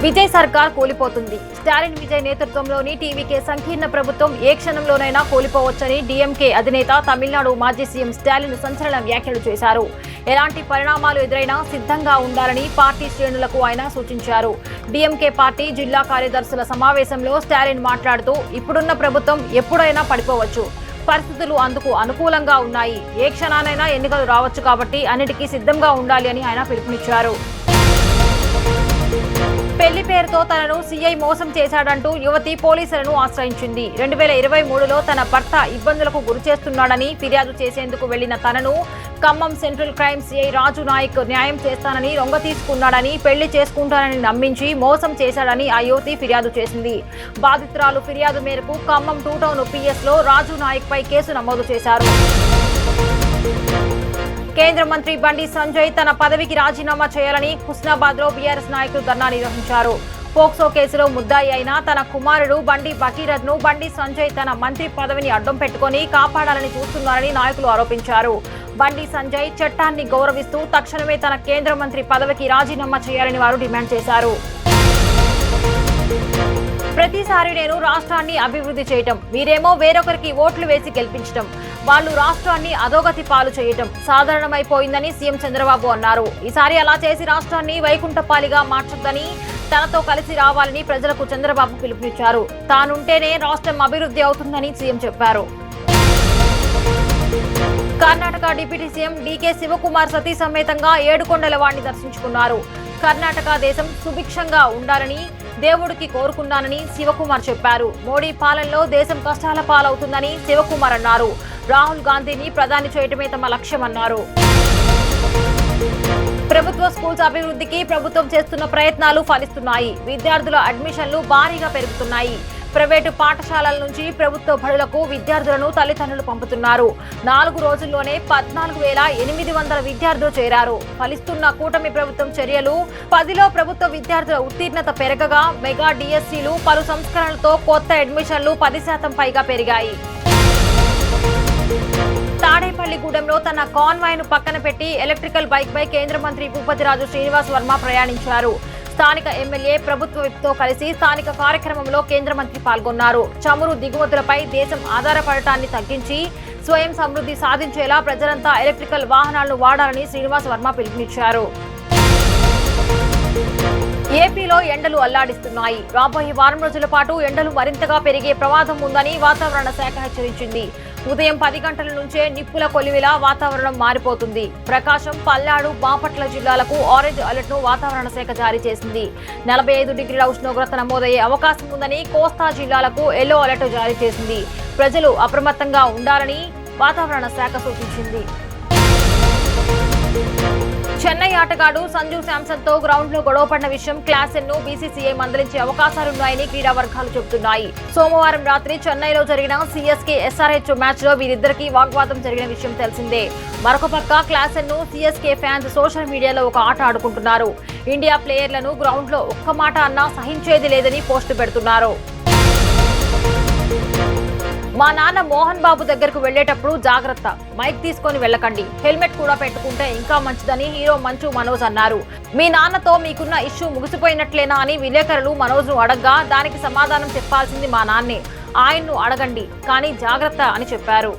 విజయ్ సర్కార్ కూలిపోతుంది. స్టాలిన్ విజయ్ నేతృత్వంలోని టీవీకే సంకీర్ణ ప్రభుత్వం ఏ క్షణంలోనైనా కూలిపోవచ్చని డీఎంకే అధినేత తమిళనాడు మాజీ సీఎం స్టాలిన్ సంచలన వ్యాఖ్యలు చేశారు. ఎలాంటి పరిణామాలు ఎదురైనా సిద్ధంగా ఉండాలని పార్టీ శ్రేణులకు ఆయన సూచించారు. డీఎంకే పార్టీ జిల్లా కార్యదర్శుల సమావేశంలో స్టాలిన్ మాట్లాడుతూ ఇప్పుడున్న ప్రభుత్వం ఎప్పుడైనా పడిపోవచ్చు, పరిస్థితులు అందుకు అనుకూలంగా ఉన్నాయి, ఏ క్షణానైనా ఎన్నికలు రావచ్చు కాబట్టి అన్నిటికీ సిద్ధంగా ఉండాలి అని ఆయన పిలుపునిచ్చారు. పెళ్లి పేరుతో తనను సీఐ మోసం చేశాడంటూ యువతి పోలీసులను ఆశ్రయించింది. 2023లో తన భర్త ఇబ్బందులకు గురి చేస్తున్నాడని ఫిర్యాదు చేసేందుకు వెళ్లిన తనను ఖమ్మం సెంట్రల్ క్రైమ్ సీఐ రాజు నాయక్ న్యాయం చేస్తానని లొంగ తీసుకున్నాడని, పెళ్లి చేసుకుంటానని నమ్మించి మోసం చేశాడని ఆ యువతి ఫిర్యాదు చేసింది. బాధితురాలు ఫిర్యాదు మేరకు ఖమ్మం 2 టౌన్ పిఎస్లో రాజు నాయక్ పై కేసు నమోదు చేశారు. కేంద్ర మంత్రి బండి సంజయ్ తన పదవికి రాజీనామా చేయాలని హుస్నాబాద్ లో బీఆర్ఎస్ నాయకులు ధర్నా నిర్వహించారు. పోక్సో కేసులో ముద్దాయి అయిన తన కుమారుడు బండి భగీరథ్ ను బండి సంజయ్ తన మంత్రి పదవిని అడ్డం పెట్టుకుని కాపాడాలని చూస్తున్నారని నాయకులు ఆరోపించారు. బండి సంజయ్ చట్టాన్ని గౌరవిస్తూ తక్షణమే తన కేంద్ర మంత్రి పదవికి రాజీనామా చేయాలని వారు డిమాండ్ చేశారు. ప్రతిసారి నేను రాష్ట్రాన్ని అభివృద్ధి చేయటం, మీరేమో వేరొకరికి ఓట్లు వేసి గెలిపించడం, వాళ్ళు రాష్ట్రాన్ని అధోగతి పాలు చేయటం సాధారణమైపోయిందని సీఎం చంద్రబాబు అన్నారు. ఈసారి అలా చేసి రాష్ట్రాన్ని వైకుంఠపాలిగా మార్చొద్దని, తనతో కలిసి రావాలని ప్రజలకు చంద్రబాబు పిలుపునిచ్చారు. తానుంటేనే రాష్ట్రం అభివృద్ధి అవుతుందని సీఎం చెప్పారు. Karnataka deputy CM DK Shivakumar సతీ సమేతంగా ఏడుకొండల వాడిని దర్శించుకున్నారు. కర్ణాటక దేశం సుభిక్షంగా ఉండాలని దేవుడికి కోరుకున్నానని శివకుమార్ చెప్పారు. మోడీ పాలనలో దేశం కష్టాల పాలవుతుందని శివకుమార్ అన్నారు. రాహుల్ గాంధీని ప్రధాని చేయటమే తమ లక్ష్యమన్నారు. ప్రభుత్వ స్కూల్స్ అభివృద్ధికి ప్రభుత్వం చేస్తున్న ప్రయత్నాలు ఫలిస్తున్నాయి. విద్యార్థుల అడ్మిషన్లు భారీగా పెరుగుతున్నాయి. ప్రైవేటు పాఠశాలల నుంచి ప్రభుత్వ బడులకు విద్యార్థులను తల్లిదండ్రులు పంపుతున్నారు. 4 రోజుల్లోనే 14,800 విద్యార్థులు చేరారు. ఫలిస్తున్న కూటమి ప్రభుత్వం చర్యలు. 10లో ప్రభుత్వ విద్యార్థుల ఉత్తీర్ణత పెరగగా మెగా డిఎస్సీలు, పలు సంస్కరణలతో కొత్త అడ్మిషన్లు 10% పైగా పెరిగాయి. తాడేపల్లిగూడెంలో తన కాన్వాయ్ను పక్కన పెట్టి ఎలక్ట్రికల్ బైక్ పై కేంద్ర మంత్రి భూపతిరాజు శ్రీనివాస్ వర్మ ప్రయాణించారు. స్థానిక ఎమ్మెల్యే ప్రభుత్వ విప్తో కలిసి స్థానిక కార్యక్రమంలో కేంద్ర మంత్రి పాల్గొన్నారు. చమురు దిగుమతులపై దేశం ఆధారపడటాన్ని తగ్గించి స్వయం సమృద్ధి సాధించేలా ప్రజలంతా ఎలక్ట్రికల్ వాహనాలను వాడాలని శ్రీనివాస్ వర్మ పిలుపునిచ్చారు. ఏపీలో ఎండలు అల్లాడిస్తున్నాయి. రాబోయే వారం రోజుల పాటు ఎండలు మరింతగా పెరిగే ప్రమాదం ఉందని వాతావరణ శాఖ హెచ్చరించింది. ఉదయం 10 గంటల నుంచే నిప్పుల కొలివిలా వాతావరణం మారిపోతుంది. ప్రకాశం, పల్నాడు, బాపట్ల జిల్లాలకు ఆరెంజ్ అలర్ట్ ను వాతావరణ శాఖ జారీ చేసింది. 45 డిగ్రీల ఉష్ణోగ్రత నమోదయ్యే అవకాశం ఉందని కోస్తా జిల్లాలకు ఎల్లో అలర్ట్ జారీ చేసింది. ప్రజలు అప్రమత్తంగా ఉండాలని వాతావరణ శాఖ సూచించింది. చెన్నై ఆటగాడు సంజు శాంసన్ తో గ్రౌండ్ లో గొడవపడిన విషయం క్లాసెన్ ను బీసీసీఐ మందలించే అవకాశాలున్నాయని క్రీడా వర్గాలు చెబుతున్నాయి. సోమవారం రాత్రి చెన్నైలో జరిగిన సీఎస్కే ఎస్ఆర్హెచ్ మ్యాచ్ లో వీరిద్దరికీ వాగ్వాదం జరిగిన విషయం తెలిసిందే. మరొక పక్క క్లాసెన్ ను సీఎస్కే ఫ్యాన్స్ సోషల్ మీడియాలో ఒక ఆట ఆడుకుంటున్నారు. ఇండియా ప్లేయర్లను గ్రౌండ్ లో ఒక్క మాట అన్నా సహించేది లేదని పోస్టు పెడుతున్నారు. మా నాన్న మోహన్ బాబు దగ్గరకు వెళ్లేటప్పుడు జాగ్రత్త, మైక్ తీసుకొని వెళ్ళకండి, హెల్మెట్ కూడా పెట్టుకుంటే ఇంకా మంచిదని హీరో మంచు మనోజ్ అన్నారు. మీ నాన్నతో మీకున్న ఇష్యూ ముగిసిపోయినట్లేనా అని విలేకరులు మనోజ్ ను అడగ్గా దానికి సమాధానం చెప్పాల్సింది మా నాన్నే, ఆయన్ను అడగండి కానీ జాగ్రత్త అని చెప్పారు.